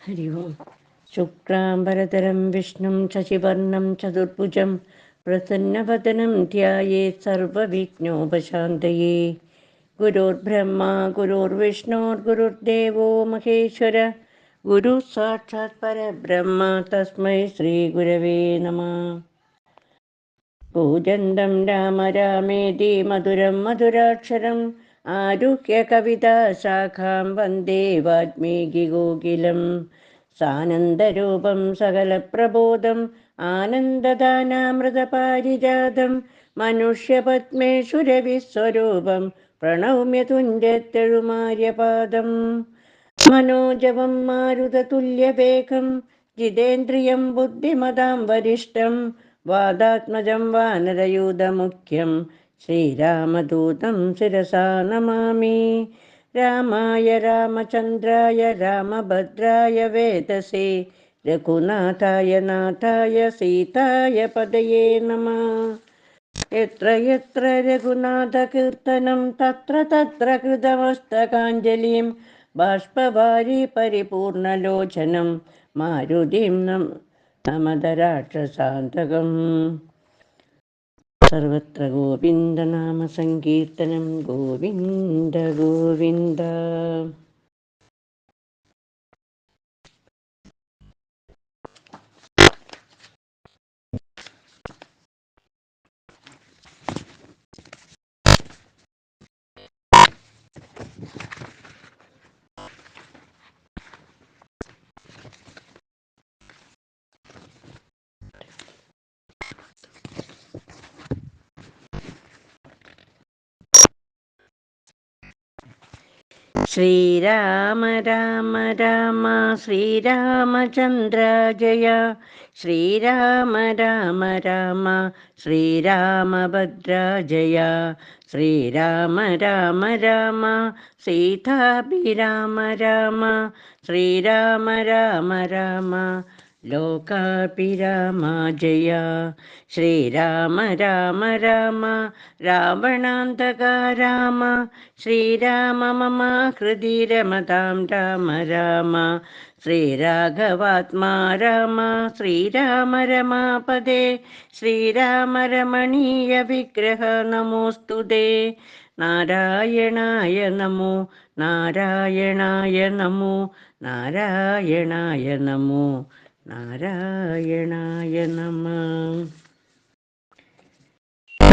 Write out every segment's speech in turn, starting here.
हरि ओं शुक्लाम्बरधरं विष्णुं शशिवर्णं चतुर्भुजं प्रसन्नवदनं ध्यायेत् सर्वविघ्नोपशान्तये। गुरुर्ब्रह्मा गुरुर्विष्णुर्गुरुर्देवो महेश्वर गुरुः साक्षात् परब्रह्म तस्मै श्रीगुरवे नमः। कूजन्तं राम रामेति मधुरं मधुराक्षरम् आरुह्य कविता शाखां वन्दे वाल्मीकिकोकिलं सानन्दरूपं सकलप्रबोधम् आनन्ददानामृतपारिजातं मनुष्यपद्मेश्वरविस्वरूपं प्रणौम्य तुञ्जत्तेळुमार्यपादम् मनोजवं मारुततुल्यवेगं जितेन्द्रियं बुद्धिमतां वरिष्ठं वादात्मजं वानरयूथमुख्यं श्रीरामदूतं शिरसा नमामि। रामाय रामचन्द्राय रामभद्राय वेदसे रघुनाथाय नाथाय सीताय पदये नमः। यत्र यत्र रघुनाथकीर्तनं तत्र तत्र कृतमस्तकाञ्जलिं बाष्पवारी परिपूर्णलोचनं मारुतिं नमदराक्षसान्तकम्। सर्वत्र गोविन्दनामसङ्कीर्तनं गोविन्द गोविन्द। श्रीराम राम राम श्रीरामचन्द्र जय श्रीराम राम राम श्रीरामभद्र जय श्रीराम राम राम सीताभिराम राम श्रीराम राम राम लोकाभिराम जय श्रीराम राम राम रावणान्तक राम श्रीराम मम हृदि रमतां राम राम श्रीराघवात्मा राम श्रीराम रमापदे श्रीराम रमणीय विग्रह नमोऽस्तु ते। नारायणाय नमो नारायणाय नमो नारायणाय नमो नारायणाय नमः.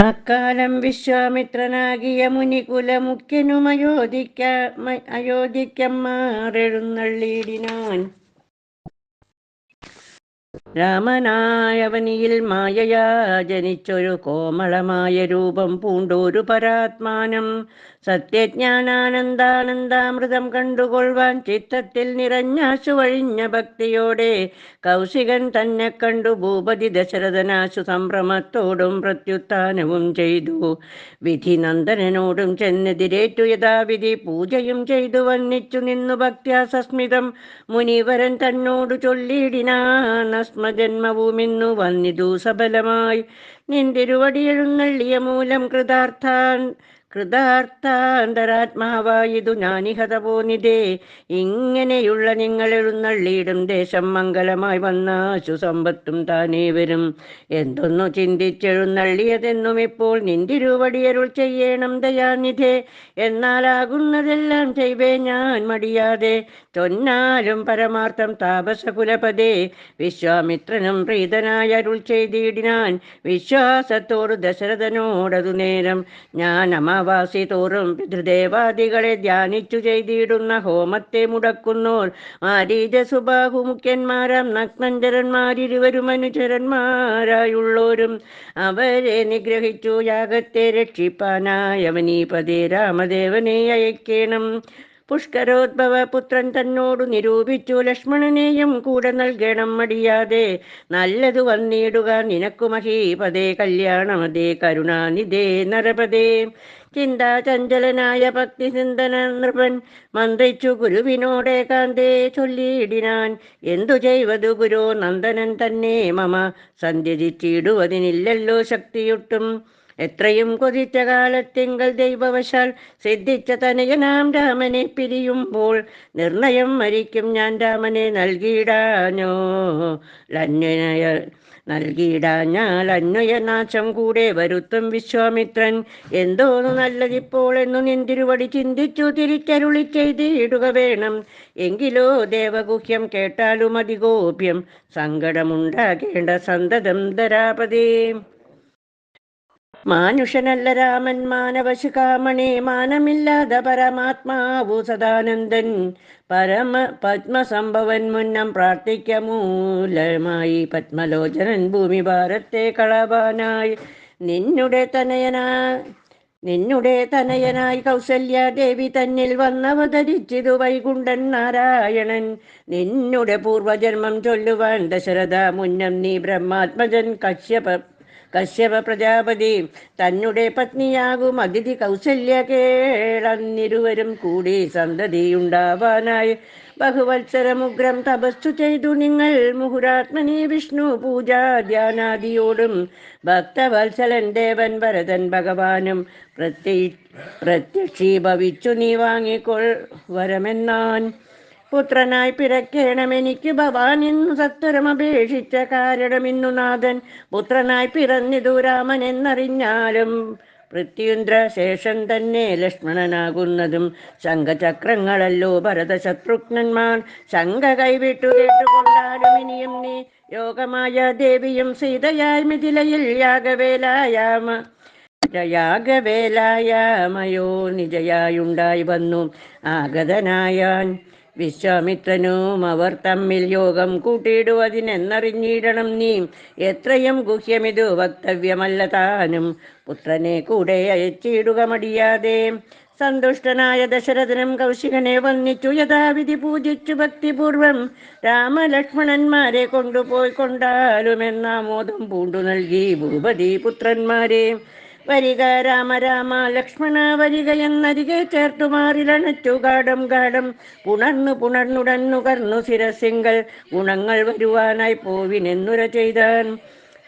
അക്കാലം വിശ്വാമിത്രനാകിയ മുനികുലമുഖ്യനും അയോധ്യക്കമ്മാറെഴുന്നള്ളിയിടിനാൻ. രാമനായവനിയിൽ മായയാ ജനിച്ചൊരു കോമളമായ രൂപം പൂണ്ടൊരു പരാത്മാനം സത്യജ്ഞാനാനന്ദാനന്ദാമൃതം കണ്ടുകൊള്ളുവാൻ ചിത്തത്തിൽ നിറഞ്ഞാശു വഴിഞ്ഞ ഭക്തിയോടെ കൗശികൻ തന്നെ കണ്ടു ഭൂപതി ദശരഥനാശു സംഭ്രമത്തോടും പ്രത്യുത്ഥാനവും ചെയ്തു. വിധി നന്ദനോടും ചെന്നെതിരേറ്റു യഥാവിധി പൂജയും ചെയ്തു വന്നിച്ചു നിന്നു ഭക്ത്യാ സസ്മിതം മുനിവരൻ തന്നോടു ചൊല്ലിയിടിനാൻ. ആത്മജന്മവുമിന്നു വന്നിതു സഫലമായി നിന്തിരുവടിയെഴുന്നള്ളിയ മൂലം കൃതാർത്ഥാന്തരാത്മാവായിതു ഞാനിഹത പോന്നിതേ. ഇങ്ങനെയുള്ള നിങ്ങൾ എഴുന്നള്ളിയിടും ദേശം മംഗലമായി വന്നാശു സമ്പത്തും താനേ വരും. എന്തൊന്നു ചിന്തിച്ചെഴുന്നള്ളിയതെന്നും ഇപ്പോൾ നിന്തിരുവടിയരുൾ ചെയ്യണം ദയാനിധേ. എന്നാലാകുന്നതെല്ലാം ചെയ്വേ ഞാൻ മടിയാതെ ചൊന്നാലും പരമാർത്ഥം താപസകുലപദേ. വിശ്വാമിത്രനും പ്രീതനായ അരുൾ ചെയ്തിടിനാൻ വിശ്വാസത്തോടു ദശരഥനോടതു നേരം. ഞാൻ അമാവാസി തോറും പിതൃദേവാദികളെ ധ്യാനിച്ചു ചെയ്തിടുന്ന ഹോമത്തെ മുടക്കുന്നോർ മാരീച സുബാഹു മുഖ്യന്മാരാം നഗ്നഞ്ചരന്മാരിരുവരും അനുചരന്മാരായുള്ളോരും അവരെ നിഗ്രഹിച്ചു യാഗത്തെ രക്ഷിപ്പാനായവനീപദേ രാമദേവനെ അയക്കേണം. പുഷ്കരോദ്ഭവ പുത്രൻ തന്നോടു നിരൂപിച്ചു ലക്ഷ്മണനെയും കൂടെ നൽകണം മടിയാതെ. നല്ലതു വന്നിടുക നിനക്കു മഹീപദേ കല്യാണമതേ കരുണാനിധേ നരപദേ. ചിന്താചഞ്ചലനായ ഭക്തിചിന്തന നൃപൻ മന്ത്രിച്ചു ഗുരുവിനോടേകാന്തേ ചൊല്ലിയിടിനാൻ. എന്തു ചെയ്വതു ഗുരു നന്ദനൻ തന്നെ മമ സന്ധ്യജിച്ചിടുവതിനില്ലല്ലോ ശക്തിയൊട്ടും. എത്രയും കൊതിച്ച കാലത്തിങ്കൽ ദൈവവശാൽ സിദ്ധിച്ച തനയനാം രാമനെ പിരിയുമ്പോൾ നിർണയം മരിക്കും ഞാൻ രാമനെ നൽകിയിടാഞ്ഞോ ലന്വയ നൽകിയിടാഞ്ഞാൽ അന്വയനാശം കൂടെ വരുത്തും വിശ്വാമിത്രൻ. എന്തോന്നു നല്ലതിപ്പോൾ എന്നു നിന്തിരുവടി ചിന്തിച്ചു തിരിച്ചരുളി ചെയ്തിടുക വേണം. എങ്കിലോ ദേവഗുഹ്യം കേട്ടാലും അതിഗോപ്യം സങ്കടമുണ്ടാകേണ്ട സന്തതം ധരാപതേ. മാനുഷനല്ല രാമൻ മാനവശുകാമണി മാനമില്ലാத പരമാത്മാവു സദാനന്ദൻ പരമ പത്മസംഭവൻ മുന്നം പ്രാർത്ഥിക്ക മൂലമായി പത്മലോചനൻ ഭൂമി ഭാരത്തെ കളവാനായി നിന്നുടെ തനയനായി കൗസല്യാദേവി തന്നിൽ വന്നവതരിച്ചിതു വൈകുണ്ഠൻ നാരായണൻ. നിന്നുടെ പൂർവജന്മം ചൊല്ലുവാൻ ദശരഥ മുന്നം നീ ബ്രഹ്മാത്മജൻ കശ്യപ പ്രജാപതി തന്നെ പത്നിയാകും അതിഥി കൗസല്യ കേളന്നിരുവരും കൂടി സന്തതിയുണ്ടാവാനായി ബഹുവത്സരമുഗ്രം തപസ്സു ചെയ്തു നിങ്ങൾ മുഹുരാത്മനി വിഷ്ണു പൂജാ ധ്യാനാദിയോടും ഭക്തവത്സലൻ ദേവൻ ഭരതൻ ഭഗവാനും പ്രത്യക്ഷീഭവിച്ചു നീ വാങ്ങിക്കൊൾ വരമെന്നാൻ. പുത്രനായി പിറക്കേണമെനിക്ക് ഭവാൻ ഇന്നു സത്വരമപേക്ഷിച്ച കാരണമിന്നു നാഥൻ പുത്രനായി പിറന്നിതു രാമൻ എന്നറിഞ്ഞാലും പൃഥ്വീന്ദ്ര ശേഷൻ തന്നെ ലക്ഷ്മണനാകുന്നതും ശംഖചക്രങ്ങളല്ലോ ഭരത ശത്രുഘ്നന്മാർ. ശങ്ക കൈവിട്ടു കേട്ടുകൊണ്ടാലും ഇനിയും നീ യോഗമായ ദേവിയും സീതയായി മിഥിലയിൽ യാഗവേലായാമയോ നിജയായുണ്ടായി വന്നു ആഗതനായാൻ. വിശ്വാമിത്രനും അവർ തമ്മിൽ യോഗം കൂട്ടിയിടുവതിനെന്നറിഞ്ഞിടണം നീ. എത്രയും ഗുഹ്യമിതു വക്തവ്യമല്ല താനും പുത്രനെ കൂടെ അയച്ചിടുക മടിയാതെ. സന്തുഷ്ടനായ ദശരഥനും കൗശികനെ വന്നിച്ചു യഥാവിധി പൂജിച്ചു ഭക്തിപൂർവം രാമലക്ഷ്മണന്മാരെ കൊണ്ടുപോയി കൊണ്ടാലുമെന്നാമോദം പൂണ്ടു നൽകി ഭൂപതി പുത്രന്മാരെ. വരിക രാമ രാമ ലക്ഷ്മണ വരിക എന്നരികെ ചേർത്തുമാറിലണച്ചു ഗാഠം പുണർന്നുടന്നുകർന്നു ശിരസിങ്കൽ ഗുണങ്ങൾ വരുവാനായി പോവിനെന്നുര ചെയ്താൻ.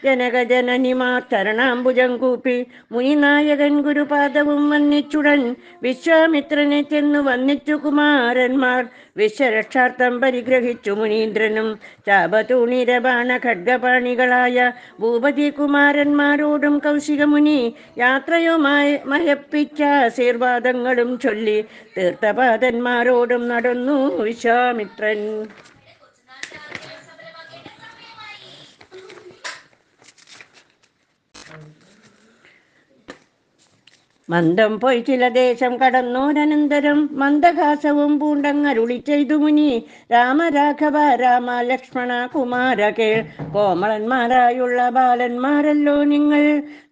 ജനകജനനിമാർ ചരണാംബുജം കൂപ്പി മുനിനായകൻ ഗുരുപാദവും വന്നിച്ചുടൻ വിശ്വാമിത്രനെ ചെന്നു വന്നിച്ചു കുമാരന്മാർ. വിശ്വരക്ഷാർത്ഥം പരിഗ്രഹിച്ചു മുനീന്ദ്രനും ചാപതൂണിരബാണ ഖഡ്ഗപാണികളായ ഭൂപതി കുമാരന്മാരോടും കൗശികമുനി യാത്രയുമായി മയപ്പിച്ച ആശീർവാദങ്ങളും ചൊല്ലി തീർത്ഥപാദന്മാരോടും നടന്നു വിശ്വാമിത്രൻ. മന്ദം പോയി ചില ദേശം കടന്നോരനന്തരം മന്ദഹാസവും പൂണ്ടങ്ങരുളി ചെയ്തു മുനി. രാമരാഘവ രാമ ലക്ഷ്മണ കുമാര കേൾ കോമളന്മാരായുള്ള ബാലന്മാരല്ലോ നിങ്ങൾ.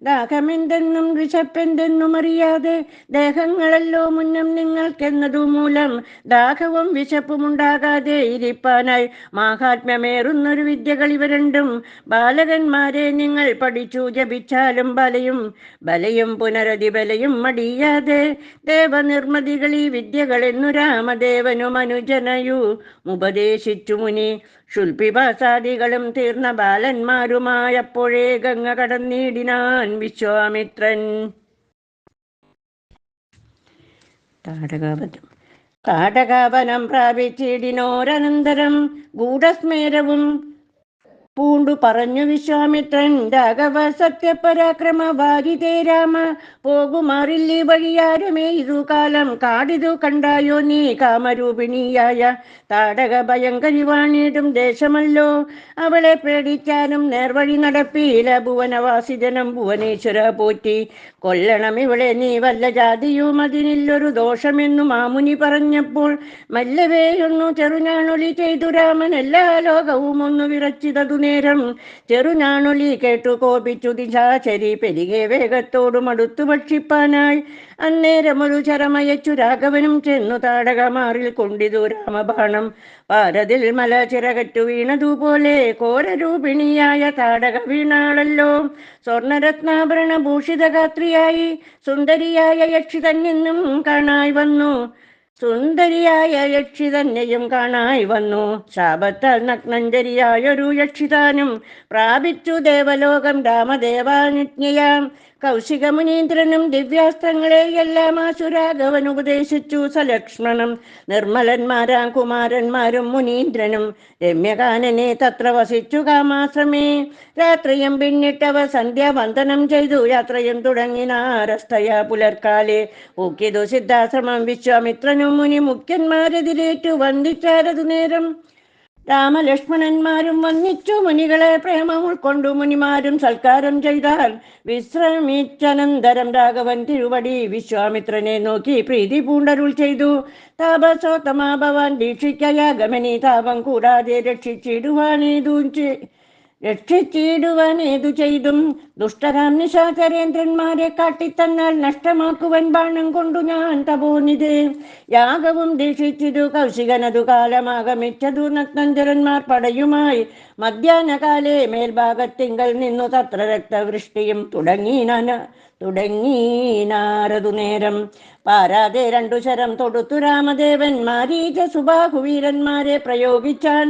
ദാഹമെന്തെന്നും വിശപ്പെന്തെന്നും അറിയാതെ ദേഹങ്ങളല്ലോ മുന്നം നിങ്ങൾക്കെന്നതു മൂലം ദാഹവും വിശപ്പുമുണ്ടാകാതെ ഇരിപ്പാനായി മാഹാത്മ്യമേറുന്നൊരു വിദ്യകൾ ഇവ രണ്ടും. ബാലകന്മാരെ നിങ്ങൾ പഠിച്ചു ജപിച്ചാലും ബലയും പുനരതിബലയും മടിയാതെ ദേവനിർമ്മതികൾ ഈ വിദ്യകളെന്നു രാമദേവനും അനുജനയു ഉപദേശിച്ചു മുനി. ശുൽപിഭാസാദികളും തീർന്ന ബാലന്മാരുമായപ്പോഴേ ഗംഗ കടന്നിടിനാൻ വിശ്വാമിത്രൻ. താടകാവനം പ്രാപിച്ചിടിനോരനന്തരം ഗൂഢസ്മേരവും പൂണ്ടു പറഞ്ഞു വിശ്വാമിത്രൻ. രാഘവ സത്യപരാക്രമ വാരിതേ രാമ പോകുമാറില്ലി വഴിയാരുമേ ഇതു കാലം. കാടിതു കണ്ടായോ നീ കാമരൂപിണിയായ താടക ഭയങ്കരി വാണിടും ദേശമല്ലോ. അവളെ പേടിച്ചാലും നേർവഴി നടപ്പീല ഭുവനവാസിജനം ഭുവനേശ്വര പോറ്റി. കൊല്ലണം ഇവളെ നീ വല്ല ജാതിയും അതിനില്ലൊരു ദോഷമെന്നു മാമുനി പറഞ്ഞപ്പോൾ മല്ലവേയൊന്നു ചെറുഞാണൊലി ചെയ്തു രാമൻ. എല്ലാ ലോകവും ഒന്ന് വിറച്ചിതതു നേരം ചെറുഞാണൊലി കേട്ടു കോപിച്ചു ദിശാചരി പെരികെ വേഗത്തോടും അടുത്തു ഭക്ഷിപ്പാനായി. അന്നേരമൊരു ചരമയച്ചു രാഘവനും ചെന്നു താടകമാറിൽ കൊണ്ടിതു രാമബാണം. പാരതിൽ മല ചിറകറ്റു വീണതുപോലെ കോരരൂപിണിയായ താടക വീണാളല്ലോ. സ്വർണരത്നാഭരണ ഭൂഷിതഗാത്രിയായി സുന്ദരിയായ യക്ഷി തന്നെയും കാണായി വന്നു. ശാപത്താൽ നഗ്നഞ്ജരിയായൊരു യക്ഷിതാനും പ്രാപിച്ചു ദേവലോകം രാമദേവാനുജ്ഞയാം. കൗശിക മുനീന്ദ്രനും ദിവ്യാസ്ത്രങ്ങളെയെല്ലാം ആശുരാഘവൻ ഉപദേശിച്ചു സലക്ഷ്മണം. നിർമ്മലന്മാരാം കുമാരന്മാരും മുനീന്ദ്രനും രമ്യകാനനെ തത്ര വസിച്ചു കാമാശ്രമേ. രാത്രിയും പിന്നിട്ടവ സന്ധ്യാവന്ദനം ചെയ്തു യാത്രയും തുടങ്ങിനാരസ്തയ പുലർക്കാലെ. ഊക്കിതു സിദ്ധാശ്രമം വിശ്വാമിത്രനും മുനി മുഖ്യന്മാരെതിരേറ്റു വന്ദിച്ചാരതു നേരം. രാമലക്ഷ്മണന്മാരും വന്നിച്ചു മുനികളെ പ്രേമം ഉൾക്കൊണ്ടു മുനിമാരും സൽക്കാരം ചെയ്താൽ. വിശ്രമിച്ചനന്തരം രാഘവൻ തിരുവടി വിശ്വാമിത്രനെ നോക്കി പ്രീതി പൂണ്ടരുൾ ചെയ്തു. താപസോത്തമാ ഭവാൻ ദീക്ഷിക്കയാഗമനി താപം കൂടാതെ രക്ഷിച്ചിടുവാനേതു ചെയ്തും. ദുഷ്ടരാം നിശാചരേന്ദ്രന്മാരെ കാട്ടിത്തന്നാൽ നഷ്ടമാക്കുവൻ ബാണം കൊണ്ടു ഞാൻ തപോനിധേ. യാഗവും ദീക്ഷിച്ചിതു കൗശികനതു കാലമാഗമിച്ചതു നഗ്നഞ്ചരന്മാർ പടയുമായി. മധ്യാഹ്നകാലേ മേൽഭാഗത്തിങ്കൽ നിന്നു തത്ര രക്തവൃഷ്ടിയും തുടങ്ങീനാരതു നേരം. പാരാതെ രണ്ടു ശരം തൊടുത്തു രാമദേവൻ മാരീച സുബാഹുവീരന്മാരെ പ്രയോഗിച്ചാൻ.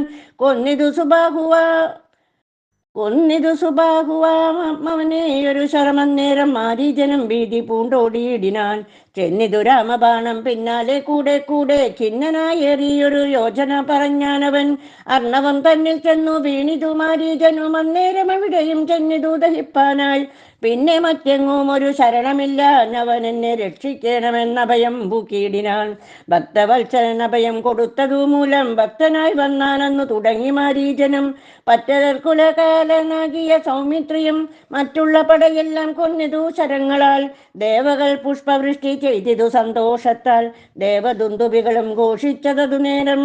കൊന്നിതു സുബാഹുവാമവനെയൊരു ശരമന്നേരം മാരീജനം ഭീതി പൂണ്ടോടിയിടിനാൻ. ചെന്നിതു രാമബാണം പിന്നാലെ കൂടെ കൂടെ ഖിന്നനായേറിയൊരു യോജന പറഞ്ഞാനവൻ. അർണവം തന്നിൽ ചെന്നു വീണിതു മാരീജനും അന്നേരം എവിടെയും ചെന്നിതു ദഹിപ്പാനായി. പിന്നെ മറ്റെങ്ങും ഒരു ശരണമില്ല അവൻ എന്നെ രക്ഷിക്കണമെന്ന ഭയം പൂക്കിയിടിനാൻ. ഭക്തവത്സരൻ അഭയം കൊടുത്തതു മൂലം ഭക്തനായി വന്നാനെന്നു തുടങ്ങി മാരീജനും. പറ്റതർക്കുലകാലനാകിയ സൗമിത്രിയും മറ്റുള്ള പടയെല്ലാം കൊന്നിതു ശരങ്ങളാൽ. ദേവകൾ പുഷ്പവൃഷ്ടി ചെയ്തിതു സന്തോഷത്താൽ. ദേവദുന്ദുഭികളും ഘോഷിച്ചതു നേരം.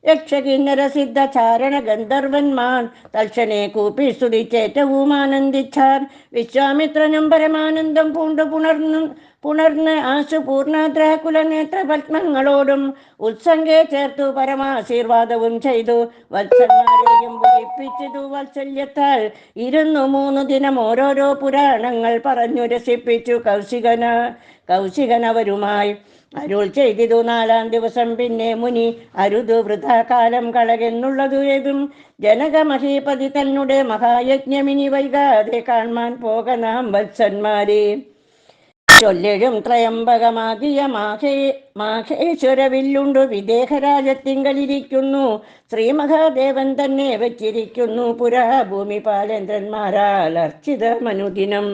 യക്ഷകിന്നര സിദ്ധ ചാരണ ഗന്ധർവന്മാർ തൽക്ഷണേ കൂപ്പി സ്തുതിച്ചേറ്റവും ആനന്ദിച്ചാർ. വിശ്വാമിത്രനും പരമാനന്ദം പൂണ്ടു പുണർന്ന് ആശുപൂർണാദ്രാകുല നേത്രപത്മങ്ങളോടും ഉത്സംഗെ ചേർത്തു പരമാശീർവാദവും ചെയ്തു. വത്സന്മാരെയും ബുദ്ധിപ്പിച്ചതു വാത്സല്യത്താൽ. 2-3 ദിനം ഓരോരോ പുരാണങ്ങൾ പറഞ്ഞു രസിപ്പിച്ചു കൗശികനവരുമായി. അരുൾ ചെയ്തിതു 4-ാം ദിവസം പിന്നെ മുനി അരുതു വൃഥാകാലം കളകെന്നുള്ളതു ഏതും. ജനകമഹീപതി തന്നെ മഹായജ്ഞമിനി വൈകാതെ കാൺമാൻ പോകനാം വത്സന്മാരെ. ചൊല്ലിടും ത്രയംബകമാകിയ മാഹേശ്വരവില്ലുണ്ടു വിദേഹരാജത്തിങ്കലിരിക്കുന്നു. ശ്രീമഹാദേവൻ തന്നെ വച്ചിരിക്കുന്നു പുരാ ഭൂമിപാലേന്ദ്രന്മാരാൽ അർച്ചിത മനുദിനം.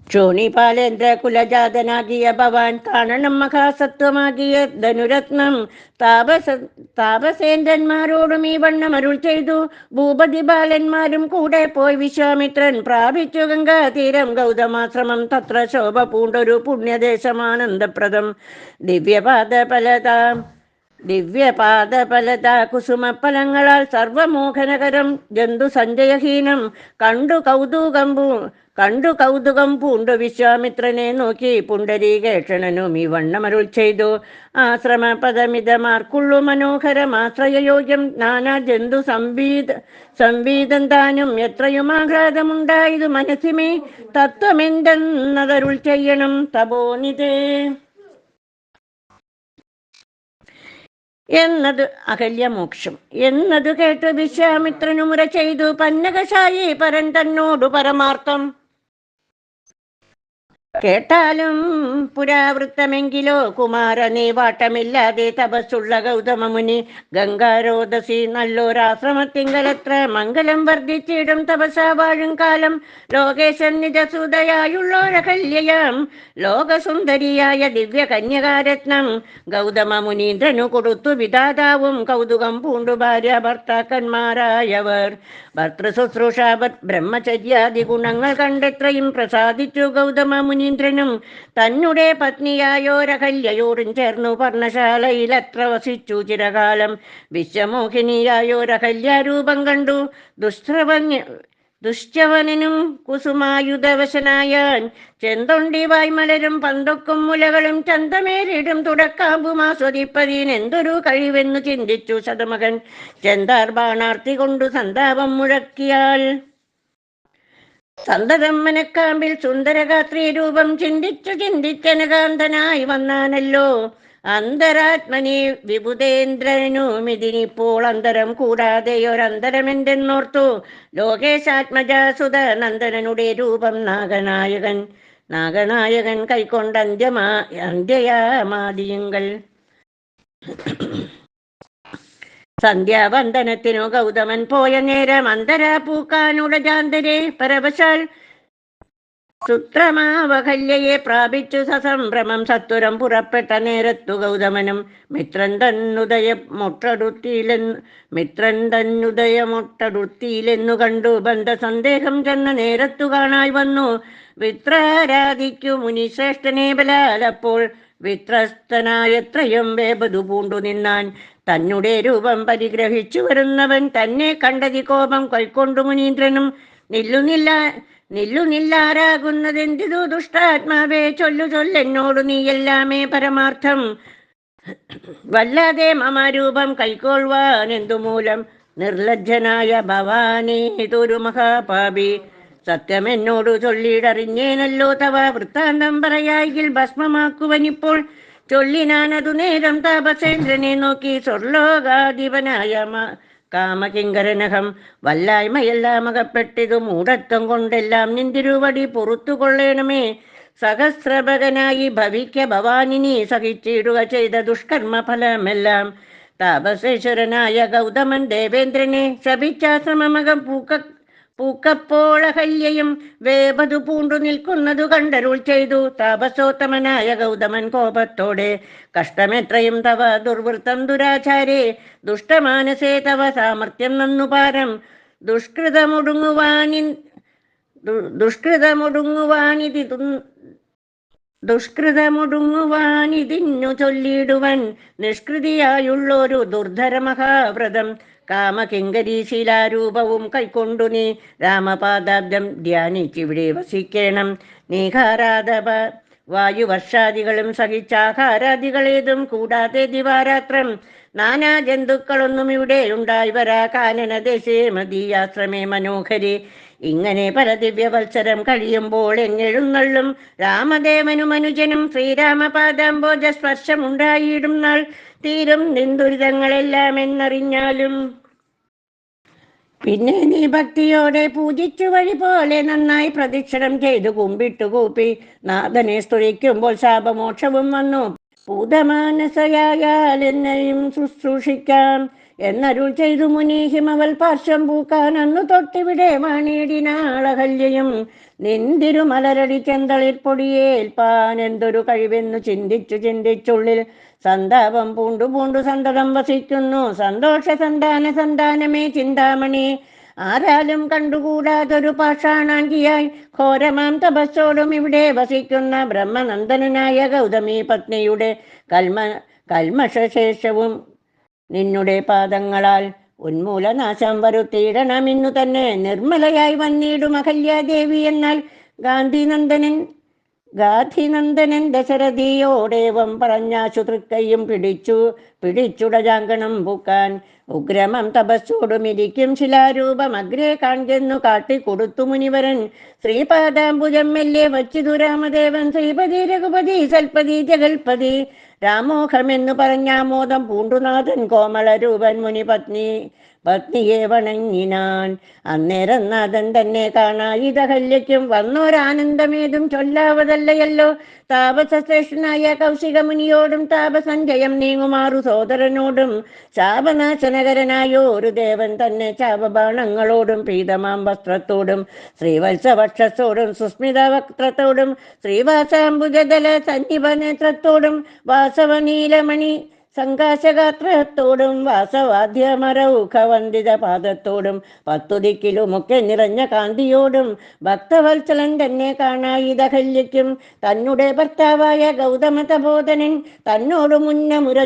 ക്ഷോണിപാലേന്ദ്ര കുലജാതനാകിയ ഭവാൻ കാണണം മഹാസത്വമാകിയ ധനുരത്നം. താപസേന്ദ്രന്മാരോടും ഈ വണ്ണം അരുൾ ചെയ്തു. ഭൂപതി ബാലന്മാരും കൂടെ പോയി വിശ്വാമിത്രൻ പ്രാപിച്ചു ഗംഗാതീരം ഗൗതമാശ്രമം. തത്ര ശോഭ പൂണ്ടൊരു പുണ്യദേശമാനന്ദപ്രദം. ദിവ്യപാദഫലത കുസുമഫലങ്ങളാൽ സർവമോഹനകരം ജന്തു സഞ്ജയഹീനം. കണ്ടു കൗതുകം പൂണ്ടു വിശ്വാമിത്രനെ നോക്കി പുണ്ടരീകേഷണനും ഈ വണ്ണമരുൾ ചെയ്തു. ആശ്രമപദമിതമാർക്കുള്ളു മനോഹരമാശ്രയയോഗ്യം. നാനാ ജന്തു സംവീതം താനും എത്രയും ആഹ്ലാദമുണ്ടായതു മനസ്സിമേ. തത്വമെന്തെന്നതരുൾ ചെയ്യണം തപോനിധേ എന്നത് അഹല്യമോക്ഷം എന്നതു കേട്ടു വിശ്വാമിത്രനുമുര ചെയ്തു. പന്നകശായി പരൻ തന്നോടു പരമാർത്ഥം കേട്ടാലും പുരാവൃത്തമെങ്കിലോ കുമാര നീ വാട്ടമില്ലാതെ തപസ്സുള്ള ഗൗതമമുനി. ഗംഗാരോദസി നല്ലൊരാശ്രമത്തിങ്കലത്ര മംഗലം വർദ്ധിച്ചിടും തപസാ വാഴും കാലം. ലോകേശൻ നിജസുതയായുള്ളോരകല്യയാം ലോകസുന്ദരിയായ ദിവ്യ കന്യകാരത്നം. ഗൗതമ മുനീന്ദ്രനു കൊടുത്തു വിധാതാവും കൗതുകം പൂണ്ടു ഭാര്യ ഭർത്താക്കന്മാരായവർ. ഭർത്തൃശുശ്രൂഷാവത് ബ്രഹ്മചര്യാദി ഗുണങ്ങൾ കണ്ടെത്രയും പ്രസാദിച്ചു ഗൗതമ മുനീന്ദ്രനും. തന്നെ പത്നിയായോരകല്യയോടും ചേർന്നു പർണശാലയിലത്ര വസിച്ചു ചിരകാലം. വിശ്വമോഹിനിയായോരകല്യാരൂപം കണ്ടു ദുശ്ചവനനും കുസുമായുധവശനായാൻ. ചെന്തൊണ്ടി വായ്മലരും പന്തൊക്കും മുലകളും ചന്തമേറിടും തുടക്കാമ്പുമാസ്വദിപ്പതിനെന്തൊരു കഴിവെന്നു ചിന്തിച്ചു ശതമകൻ. ചെന്താർ ബാണാർത്തി കൊണ്ടു സന്താപം മുഴക്കിയാൽ സന്തതം മനക്കാമ്പിൽ സുന്ദരഗാത്രീ രൂപം ചിന്തിച്ചനകാന്തനായി വന്നാനല്ലോ. അന്തരാത്മനി വിബുധേന്ദ്രനുമിതിനിപ്പോൾ അന്തരം കൂടാതെയൊരന്തരമെന്തെന്നോർത്തു. ലോകേശാത്മജാസുത നന്ദനനുടെ രൂപം നാഗനായകൻ കൈക്കൊണ്ട അന്ത്യയാമാദിയങ്ങൾ. സന്ധ്യാവന്ദനത്തിനു ഗൗതമൻ പോയ നേരം അന്തരാ പൂക്കാനുടജാന്തരെ പരവശാൽ സുത്രമാവകല്യയെ പ്രാപിച്ചു സസംഭ്രമം സത്വരം പുറപ്പെട്ട നേരത്തു ഗൗതമനും മിത്രൻ തന്നുദയമൊട്ടടുത്തിയിലെന്നു കണ്ടു. ബന്ധസന്ദേഹം ചെന്ന നേരത്തു കാണായി വന്നു വിത്രാരാധിക്കു മുനിശ്രേഷ്ഠനെ ബലാലപ്പോൾ വിത്രസ്തനായത്രയും വേപതു പൂണ്ടു നിന്നാൻ. തന്നെ രൂപം പരിഗ്രഹിച്ചു വരുന്നവൻ തന്നെ കണ്ടതി കോപം കൈക്കൊണ്ടു മുനീന്ദ്രനും നില്ലുനില്ലാരാകുന്നതെന്തിതു ദുഷ്ടാത്മാവേ ചൊല്ലെന്നോടു നീയെല്ലാമേ പരമാർത്ഥം. വല്ലാതെ മമരൂപം കൈക്കൊള്ളുവാനെന്തു മൂലം നിർലജ്ജനായ ഭവാനേ ഇതൊരു മഹാപാപി. സത്യമെന്നോടു ചൊല്ലിയിടറിഞ്ഞേനല്ലോ തവ വൃത്താന്തം പറയായിൽ ഭസ്മമാക്കുവനിപ്പോൾ. ചൊല്ലിനാനതു നേരം താപസേന്ദ്രനെ നോക്കി സ്വർലോകാധിപനായ കാമകിങ്കരനഹം. വല്ലായ്മയെല്ലാം അകപ്പെട്ടിതു മൂഢത്വം കൊണ്ടെല്ലാം നിന്തിരുവടി പൊറത്തു കൊള്ളേണമേ. സഹസ്രഭകനായി ഭവിക്ക ഭവാനിനി സഹിച്ചിടുക ചെയ്ത ദുഷ്കർമ്മ ഫലമെല്ലാം. താപസേശ്വരനായ ഗൗതമൻ ദേവേന്ദ്രനെ ശപിച്ചാശ്രമമകം പൂക്കപ്പോളഹല്യയും വേപതു പൂണ്ടു നിൽക്കുന്നതു കണ്ടരുൾ ചെയ്തു. താപസോത്തമനായ ഗൗതമൻ കോപത്തോടെ കഷ്ടമെത്രയും തവ ദുർവൃത്തം ദുരാചാരേ. ദുഷ്ടമാനസേ തവ സാമർത്ഥ്യം നന്നു പാരം. ദുഷ്കൃതമൊടുങ്ങുവാനിതിന്നു ചൊല്ലിടുവൻ നിഷ്കൃതിയായുള്ളൊരു ദുർധര മഹാവ്രതം. കാമകിങ്കരീശീലാരൂപവും കൈക്കൊണ്ടു നീ രാമപാദാബ്ദം ധ്യാനിച്ചിവിടെ വസിക്കേണം. നീഹാരാധപ വായുവർഷാദികളും സഹിച്ചാഹാരാദികളേതും കൂടാതെ ദിവാരാത്രം നാനാ ജന്തുക്കളൊന്നും ഇവിടെ ഉണ്ടായി വരാ. കാനനദേശേ മദീയാശ്രമേ മനോഹരി. ഇങ്ങനെ പല ദിവ്യവത്സരം കഴിയുമ്പോൾ എങ്ങെഴുന്നള്ളും രാമദേവനും അനുജനും ശ്രീരാമപാദാംബോജ സ്പർശമുണ്ടായിടും നാൾ തീരും നിന്ദുരിതങ്ങളെല്ലാം എന്നറിഞ്ഞാലും. പിന്നെ നീ ഭക്തിയോടെ പൂജിച്ചു വഴി പോലെ നന്നായി പ്രദക്ഷിണം ചെയ്തു കുമ്പിട്ടു കൂപ്പി നാഥനെ സ്തുതിക്കുമ്പോൾ ശാപമോക്ഷവും വന്നു. പൂതമാനസയായാൽ എന്നെയും ശുശ്രൂഷിക്കാം എന്നരുൾ ചെയ്തു മുനി ഹിമവൽ പാർശ്വം പൂക്കാൻ അന്നു തൊട്ടിവിടെ വാണിയിടിനാളഹല്യയും. നിന്തിരുമലരടി ചെന്തളിർ പൊടിയേൽപ്പാൻ എന്തൊരു കഴിവെന്നു ചിന്തിച്ചുള്ളിൽ സന്താപം പൂണ്ടു സന്തതം വസിക്കുന്നു. സന്തോഷ സന്താനമേ ചിന്താമണി. ആരാലും കണ്ടുകൂടാതൊരു പാഷാണാങ്കിയായി ഘോരമാം തപസ്സോടും ഇവിടെ വസിക്കുന്ന ബ്രഹ്മനന്ദനായ ഗൗതമി പത്നിയുടെ കൽമശേഷവും നിന്നുടെ പാദങ്ങളാൽ ഉന്മൂലനാശം വരുത്തിയിടണമെന്നു തന്നെ. നിർമ്മലയായി വന്നിടും അഹല്യാദേവി എന്നാൽ ഗാധിനന്ദനൻ ദശരഥിയോടേവം പറഞ്ഞാശു തൃക്കൈയും പിടിച്ചുടജാങ്കണം പൂക്കാൻ. ഉഗ്രമം തപസ്സോടും ഇരിക്കും ശിലാരൂപം അഗ്രേ കാൺകെന്നു കാട്ടിക്കൊടുത്തു മുനിവരൻ. ശ്രീപാദാംബുജം മെല്ലെ വച്ചിതു രാമദേവൻ. ശ്രീപതി രഘുപതി സൽപതി ജഗൽപതി രാമോഹമെന്നു പറഞ്ഞാമോദം പൂണ്ടുനാഥൻ കോമളരൂപൻ മുനി പത്നിയെ വണങ്ങിനാൻ. അന്നേരം നാഥൻ തന്നെ കാണായിതഹല്യയ്ക്കും വന്നോരാനന്ദമേതും ചൊല്ലാവതല്ലയല്ലോ. താപസശ്രേഷ്ഠനായ കൗശിക മുനിയോടും താപസഞ്ജയം നീങ്ങുമാറു സോദരനോടും ശാപനാശനകരനായോരു ദേവൻ തന്നെ ശാപബാണങ്ങളോടും പീതമാം വസ്ത്രത്തോടും ശ്രീവത്സവക്ഷത്തോടും സുസ്മിത വക്ത്രത്തോടും ശ്രീവാസാംബുജദല സന്നിഭ നേത്രത്തോടും വാസവനീലമണി സംകാശഗാത്രത്തോടും വാസവാദ്യമരൗഖവന്ദിത പാദത്തോടും 10 ദിക്കിലുമൊക്കെ നിറഞ്ഞ കാന്തിയോടും ഭക്തവത്സലൻ തന്നെ കാണായിതഹല്യയ്ക്കും തന്നുടെ ഭർത്താവായ ഗൗതമ തപോധനൻ തന്നോട് മുന്നമുര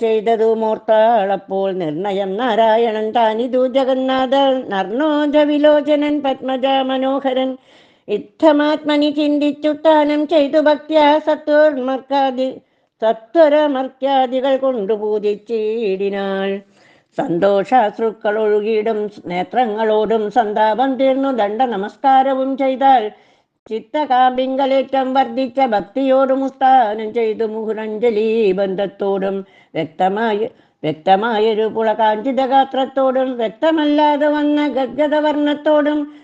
ചെയ്തതു മോർത്താളപ്പോൾ നിർണയം നാരായണൻ താനിതു ജഗന്നാഥ നർണോജ വിലോചനൻ പത്മജ മനോഹരൻ. ഇത്തമാത്മനി ചിന്തിച്ചു താനം ചെയ്തു ഭക്ത്യാ സത്വരമർക്കാദികൾ കൊണ്ടു പൂജിച്ചിടിനാൾ. സന്തോഷാശ്രുക്കൾ ഒഴുകിയിടും നേത്രങ്ങളോടും സന്താപം തീർന്നു ദണ്ഡ നമസ്കാരവും ചെയ്താൽ ചിത്തകാമ്പിങ്കലേറ്റം വർദ്ധിച്ച ഭക്തിയോടും ഉസ്ഥാനം ചെയ്തു മുഹുരഞ്ജലി ബന്ധത്തോടും വ്യക്തമായൊരു പുളകാഞ്ചിത ഗാത്രത്തോടും വ്യക്തമല്ലാതെ വന്ന ഗദ്ഗതവർണ്ണത്തോടും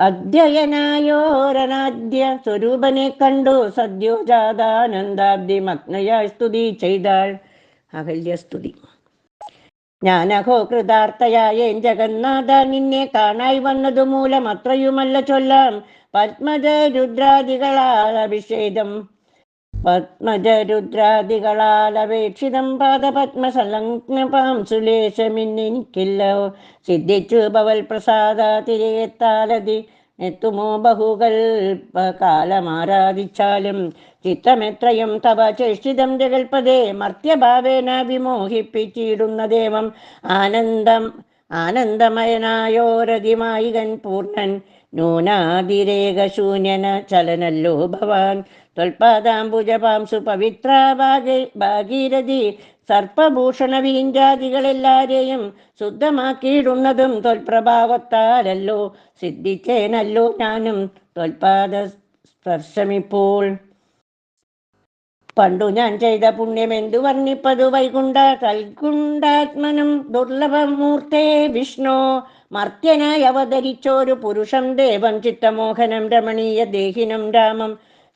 അദ്വയനായോരനാദ്യ സ്വരൂപനെ കണ്ടു സദ്യോജാതാനന്ദാബ്ദി മഗ്നയായി സ്തുതി ചെയ്താൾ. അഹല്യസ്തുതി. ഞാനഹോ കൃതാർത്ഥയായ ജഗന്നാഥ, നിന്നെ കാണായി വന്നതു മൂലം അത്രയുമല്ല ചൊല്ലാം. പത്മജരുദ്രാദികളാലപേക്ഷിതം പാദപത്മസലഗ്നപാം സുലേശമെന്നെനിക്കില്ല. സിദ്ധിച്ചു ഭവൽ പ്രസാദ തിരയെത്താലതി എത്തുമോ ബഹുകൽപകാലമാരാധിച്ചാലും. ചിത്തമെത്രയും തവ ചേഷ്ടിതം ജഗൽപദേ, മർത്യഭാവേന വിമോഹിപ്പിച്ചിടുന്നദേവം. ആനന്ദമയനായോരതിമായികൻ പൂർണ്ണൻ നൂനാതിരേകശൂന്യന ചലനല്ലോ ഭവാൻ. ത്വൽപാദാംബുജപാംസു പവിത്ര ഭാഗീരഥി സർപ്പഭൂഷണ വീഞ്ചാദികളെല്ലാരെയും ശുദ്ധമാക്കിയിടുന്നതും ത്വൽപ്രഭാവത്താലല്ലോ. സിദ്ധിച്ചേനല്ലോ ഞാനും ത്വൽപാദ സ്പർശമിപ്പോൾ. പണ്ടു ഞാൻ ചെയ്ത പുണ്യമെന്തു വർണ്ണിപ്പതു കൽകുണ്ടാത്മനം ദുർലഭമൂർത്തേ വിഷ്ണു. മർത്യനായി അവതരിച്ചോരു പുരുഷം ദേവം, ചിത്തമോഹനം രമണീയ ദേഹിനം രാമം.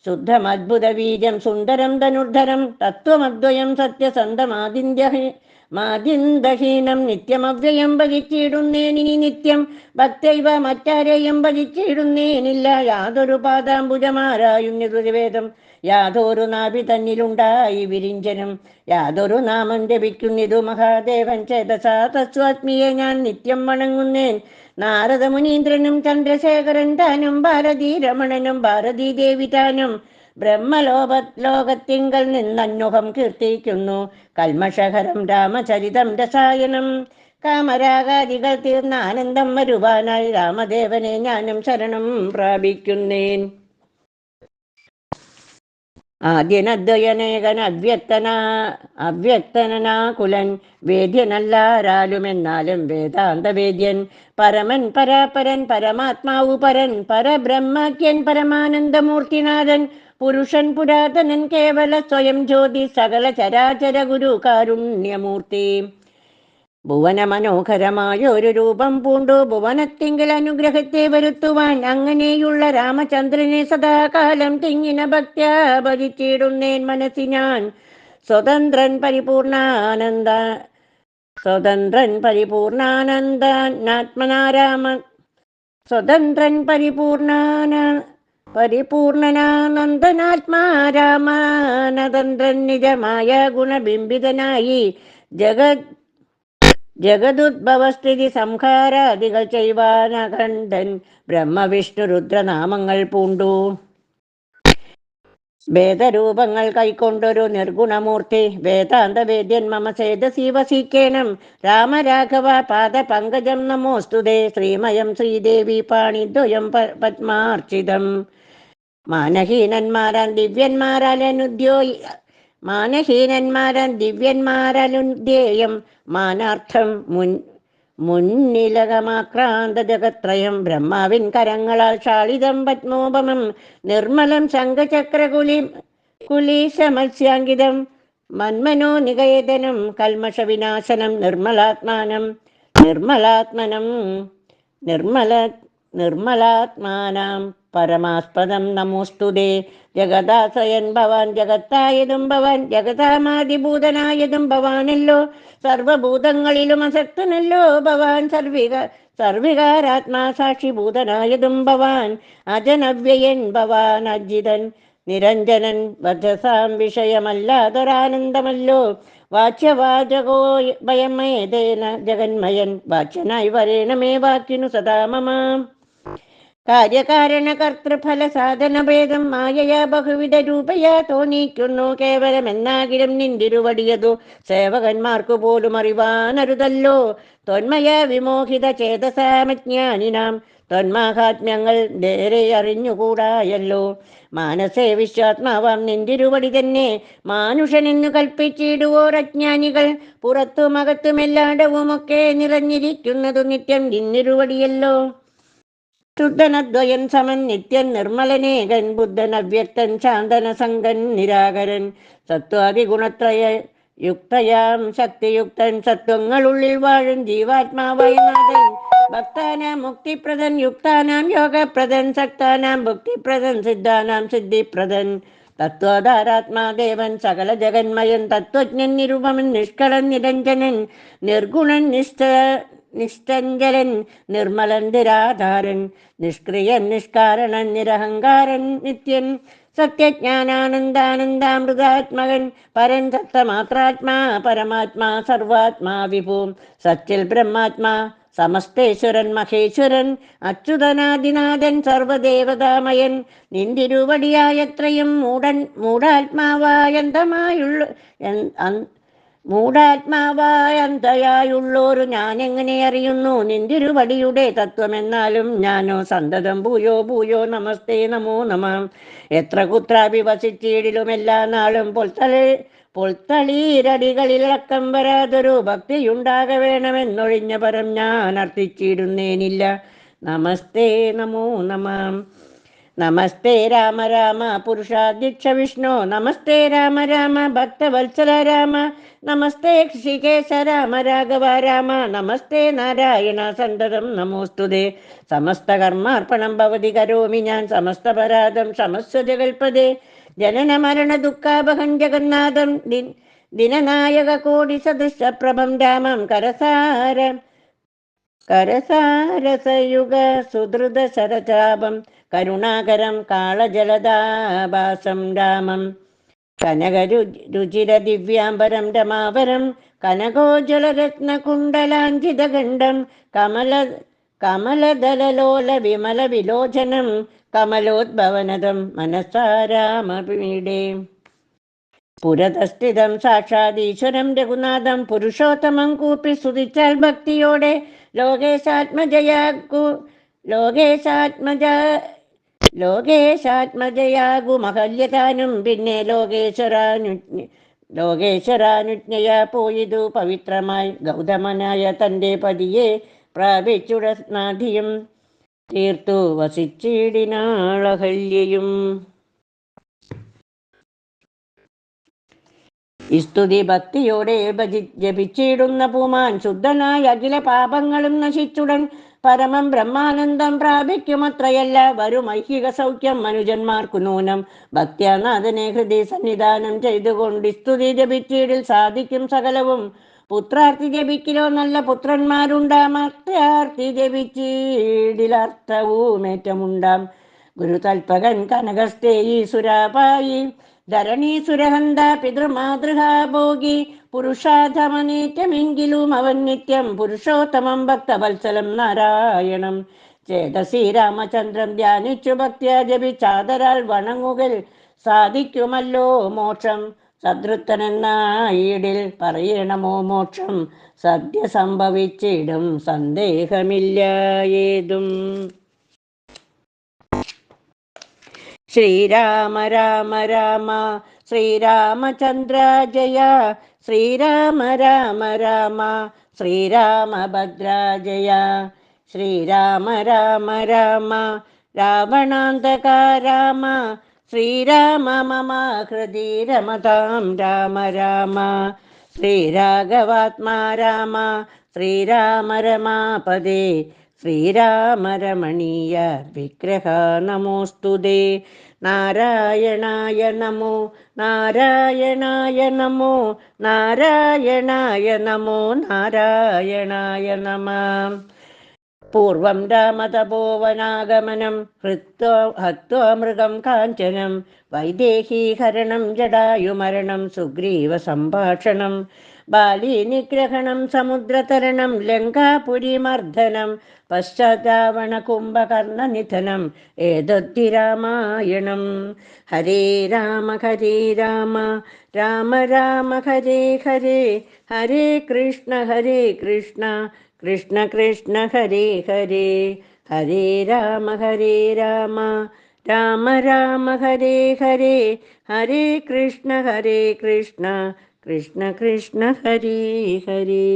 ശുദ്ധമദ്ഭുത വീര്യം സുന്ദരം ധനുർധരം, തത്വമദ്വയം സത്യസന്ധമാദിന്ദഹീനം. നിത്യമവ്യയം ഭജിച്ചിടുന്നേനിനി നിത്യം, ഭക്തൈവ മറ്റാരെയും ഭജിച്ചിടുന്നേനില്ല. യാതൊരു പാദാംബുജമാരായുന്നിതുവേദം, യാതൊരു നാഭി തന്നിലുണ്ടായി വിരിഞ്ചനം. യാതൊരു നാമം ജപിക്കുന്നിതു മഹാദേവൻ ചേതസാ തസ്വാത്മിയെ ഞാൻ നിത്യം വണങ്ങുന്നേൻ. നാരദ മുനീന്ദ്രനും ചന്ദ്രശേഖരൻ താനും ഭാരതീ രമണനും ഭാരതീ ദേവി താനും ബ്രഹ്മലോകത്തിങ്കൽ നിന്നന്വഹം കീർത്തിക്കുന്നു. കൽമഷഹരം രാമചരിതം രസായനം. കാമരാഗാദികൾ തീർന്ന ആനന്ദം വരുവാനായി രാമദേവനെ ഞാനും ശരണം പ്രാപിക്കുന്നേൻ. ആദ്യനദ്വയനേകൻ അവ്യക്തനാകുലൻ, വേദ്യനല്ലാരാലുമെന്നാലും വേദാന്തവേദ്യൻ. പരമൻ പരാപരൻ പരമാത്മാവു പരൻ, പരബ്രഹ്മാഖ്യൻ പരമാനന്ദമൂർത്തിനാഥൻ. പുരുഷൻ പുരാതനൻ കേവല സ്വയം ജ്യോതി, സകല ചരാചര ഗുരു കാരുണ്യമൂർത്തി. ഭുവന മനോഹരമായ ഒരു രൂപം പൂണ്ടു ഭുവനത്തിങ്കിൽ അനുഗ്രഹത്തെ വരുത്തുവാൻ. അങ്ങനെയുള്ള രാമചന്ദ്രനെ സദാകാലം തിങ്ങിന ഭക്ത്യാ ഭജിച്ചിടുന്നേൻ മനസ്സി ഞാൻ. സ്വതന്ത്രൻ പരിപൂർണനാനന്ദനാത്മാരാമനതന്ത്രൻ നിജമായ ഗുണബിംബിതനായി ജഗതുദ്ഭവസ്ഥിതി സംഹാരാദികൾ ചെയ്വാനഖണ്ഡൻ. ബ്രഹ്മവിഷ്ണു രുദ്രനാമങ്ങൾ പൂണ്ടു ഭേദരൂപങ്ങൾ കൈക്കൊണ്ടൊരു നിർഗുണമൂർത്തി. വേദാന്തവേദ്യൻ മമ ചേതസി വസിക്കേണം. രാമരാഘവ പാദപങ്കജം നമോസ്തുതേ. ശ്രീമയം ശ്രീദേവി പാണിദ്വയം പത്മാർച്ചിതം. മാനഹീനന്മാരാൻ ദിവ്യന്മാരാലുദ്ദേയം. മാനാർത്ഥം മുന്നിലകമാക്രാന്ത ജഗത്രയം. ബ്രഹ്മാവിൻ കരങ്ങളാൽ ഷാളിതം പത്മോപമം. നിർമ്മലം ശംഖചക്രകുലീശമത്സ്യാങ്കിതം. മന്മനോ നികേതനം കൽമഷവിനാശനം. നിർമ്മലാത്മാനം പരമാസ്പദം നമോസ്തുതേ. ജഗദാശ്രയൻ ഭവാൻ ജഗത്തായതും ഭവാൻ, ജഗതാമാദിഭൂതനായതും ഭവാനല്ലോ. സർവഭൂതങ്ങളിലും അസക്തനല്ലോ ഭവാൻ, സർവികാരാത്മാ സാക്ഷിഭൂതനായതും ഭവാൻ. അജനവ്യയൻ ഭവാൻ അജിതൻ നിരഞ്ജനൻ, വധസാം വിഷയമല്ലാതൊരാനന്ദമല്ലോ. വാച്യവാചകോ ഭയമേതേന ജഗന്മയൻ, വാച്യനായി വരേണമേ വാക്കിനു സദാ മമ. കാര്യകാരണ കർത്തൃഫല സാധനഭേദം മായയാ ബഹുവിധ രൂപയാ തോന്നിക്കുന്നു. കേവലമെന്നാകിലും നിന്തിരുവടിയതു സേവകന്മാർക്കു പോലും അറിവാനരുതല്ലോ. ത്വന്മയ വിമോഹിത ചേതസാമജ്ഞാനിനാം ത്വന്മാഹാത്മ്യങ്ങൾ നേരെ അറിഞ്ഞുകൂടായല്ലോ. മാനസേ വിശ്വാത്മാവാം നിന്തിരുവടി തന്നെ മാനുഷനെന്നു കൽപ്പിച്ചിടുവോർ അജ്ഞാനികൾ. പുറത്തുമകത്തുമെല്ലാടവുമൊക്കെ നിറഞ്ഞിരിക്കുന്നതു നിത്യം നിന്നിരുവടിയല്ലോ. ശുദ്ധനദ്വയൻ സമൻ നിത്യൻ നിർമ്മലനേകൻ ബുദ്ധൻ അവ്യക്തൻ ശാന്തനസംഗൻ നിരാകരൻ സത്വാദിഗുണത്രയ യുക്തയാം ശക്തിയുക്തൻ സത്വങ്ങളുള്ളിൽ വാഴും ജീവാത്മാവായ നാഥൻ ഭക്താനാം മുക്തിപ്രദൻ യുക്താനാം യോഗപ്രദൻ ശക്താനാം ഭുക്തിപ്രദൻ സിദ്ധാനാം സിദ്ധിപ്രദൻ തത്വാധാരാത്മാദേവൻ സകല ജഗന്മയൻ തത്വജ്ഞൻ നിരുപമൻ നിഷ്കളൻ നിരഞ്ജനൻ നിർഗുണൻ നിശ്ചഞ്ചലൻ നിർമ്മലൻ നിരാധാരൻ നിഷ്ക്രിയൻ നിഷ്കാരണൻ നിരഹങ്കാരൻ നിത്യൻ സത്യജ്ഞാനാനന്ദാനന്ദാമൃതാത്മകൻ പരൻ സത്തമാത്രാത്മാ പരമാത്മാ സർവാത്മാ വിഭൂം സച്ചിൽ ബ്രഹ്മാത്മാ സമസ്തേശ്വരൻ മഹേശ്വരൻ അച്യുതനാദിനാഥൻ സർവദേവതാമയൻ നിന്തിരുവടിയായത്രയും മൂഢാത്മാവായന്തയായുള്ളോരു ഞാനെങ്ങനെ അറിയുന്നു നിന്തിരുവടിയുടെ തത്വമെന്നാലും ഞാനോ സന്തതം ഭൂയോ ഭൂയോ നമസ്തേ നമോ നമഃ എത്ര കുത്രാപി വസിച്ചീടിലും എല്ലാ നാളും പൊൽത്തളീരടികളിലക്കം വരാതൊരു ഭക്തിയുണ്ടാക വേണമെന്നൊഴിഞ്ഞ പരം ഞാൻ അർത്ഥിച്ചിടുന്നേനില്ല. നമസ്തേ നമോ നമഃ. നമസ്തേ രാമ രാമ പുരുഷാധ്യക്ഷ വിഷ്ണു നമസ്തേ രാമ രാമ ഭക്തവത്സല രാമ നമസ്തേ ഋഷികേശ രാമ രാഘവ രാമ നമസ്തേ നാരായണ സന്തതം നമോസ്തുതേ. സമസ്തകർമാർപ്പണം ഭവതി കരോമി ഞാൻ സമസ്തപരാധം ക്ഷമസ്വ ജഗൽപദേ. ജനന മരണ ദുഃഖാപഹം ജഗന്നാഥം ദിനനായക കോടി സദൃശപ്രഭം രാമം കരസാരസയുഗ സുധൃത ശരചാപം കരുണാകരം കാളജലദാഭാസം രാമം കനകരുചിര ദിവ്യാംബരം രമാവരം കനകോജ്വലരത്നകുണ്ടലാഞ്ചിതഗണ്ഡം കമലദലലോല വിമല വിലോചനം കമലോദ്ഭവനദം മനസാരാമപീഡേ. പുരതസ്ഥിതം സാക്ഷാദീശ്വരം രഘുനാഥം പുരുഷോത്തമം കൂപ്പി സ്തുതിച്ചാൽ ഭക്തിയോടെ ലോകേശാത്മജയാകു മഹല്യതാനും പിന്നെ ലോകേശ്വരാനുജ്ഞയ പോയിതു പവിത്രമായി ഗൗതമനായ തൻ്റെ പതിയെ പ്രാപിച്ചുടനാധിയും തീർത്തു വസിച്ചിടിനാളഹല്യയും. സ്തുതി ഭക്തിയോടെ ജപിച്ചിടുന്ന പൂമാൻ ശുദ്ധനായി അഖില പാപങ്ങളും നശിച്ചുടൻ പരമം ബ്രഹ്മാനന്ദം പ്രാപിക്കുമത്രയല്ല വരും ഐഹിക സൗഖ്യം മനുജന്മാർക്കു നൂനം. ഭക്ത്യാനാഥനെ ഹൃദയ സന്നിധാനം ചെയ്തുകൊണ്ട് സ്തുതി ജപിച്ചിടിൽ സാധിക്കും സകലവും. പുത്രാർത്ഥി ജപിക്കിലോ നല്ല പുത്രന്മാരുണ്ടാം അർത്ഥാർത്ഥി ജപിച്ചിടിലർത്ഥവുമേറ്റമുണ്ടാം. ഗുരുതൽപകൻ കനകസ്ഥേയി സുരാപായി ധരണീസുരഹന്ത പിതൃമാതൃഹാഭോഗി പുരുഷാധമനേറ്റമെങ്കിലും അവൻ നിത്യം പുരുഷോത്തമം ഭക്തവത്സലം നാരായണം ചേതസി രാമചന്ദ്രൻ ധ്യാനിച്ചു ഭക്ത്യാ ജപിച്ചാദരാൽ വണങ്ങുകൽ സാധിക്കുമല്ലോ മോക്ഷം. സദൃത്തനെന്നായിടിൽ പറയണമോ മോക്ഷം സദ്യ സംഭവിച്ചിടും സന്ദേഹമില്ല ഏതും. ശ്രീരാമ രാമ രാമ ശ്രീരാമചന്ദ്ര ജയ ശ്രീരാമ രാമ രാമ ശ്രീരാമഭദ്ര ജയ. ശ്രീരാമ രാമ രാമ രാവണാന്തക രാമ ശ്രീരാമ മമ ഹൃദി രമതാം രാമ രാമ. ശ്രീരാഘവാത്മാ രാമ ശ്രീരാമ രമാപദേ ശ്രീരാമരമണീയ വിഗ്രഹ നമോസ്തുതേ. നാരായണായ നമോ നാരായണായ നമോ നാരായണായ നമോ നാരായണായ നമഃ. പൂർവം രാമതപോവനാഗമനം ഹത്വാ മൃഗം കാഞ്ചനം വൈദേഹീഹരണം ജടായുമരണം സുഗ്രീവ സംഭാഷണം ബാലീ നിഗ്രഹണം സമുദ്രതരണം ലങ്കാപുരിമർദ്ദനം പശ്ചാത്താവണ കുംഭകർണനിധനം ഏതദ്ധി രാമായണം. ഹരേ രാമ രാമ രാമ ഹരേ ഹരേ ഹരേ കൃഷ്ണ കൃഷ്ണ കൃഷ്ണ ഹരേ ഹരേ. ഹരേ രാമ രാമ രാമ ഹരേ ഹരേ ഹരേ കൃഷ്ണ കൃഷ്ണ കൃഷ്ണ ഹരേ ഹരേ.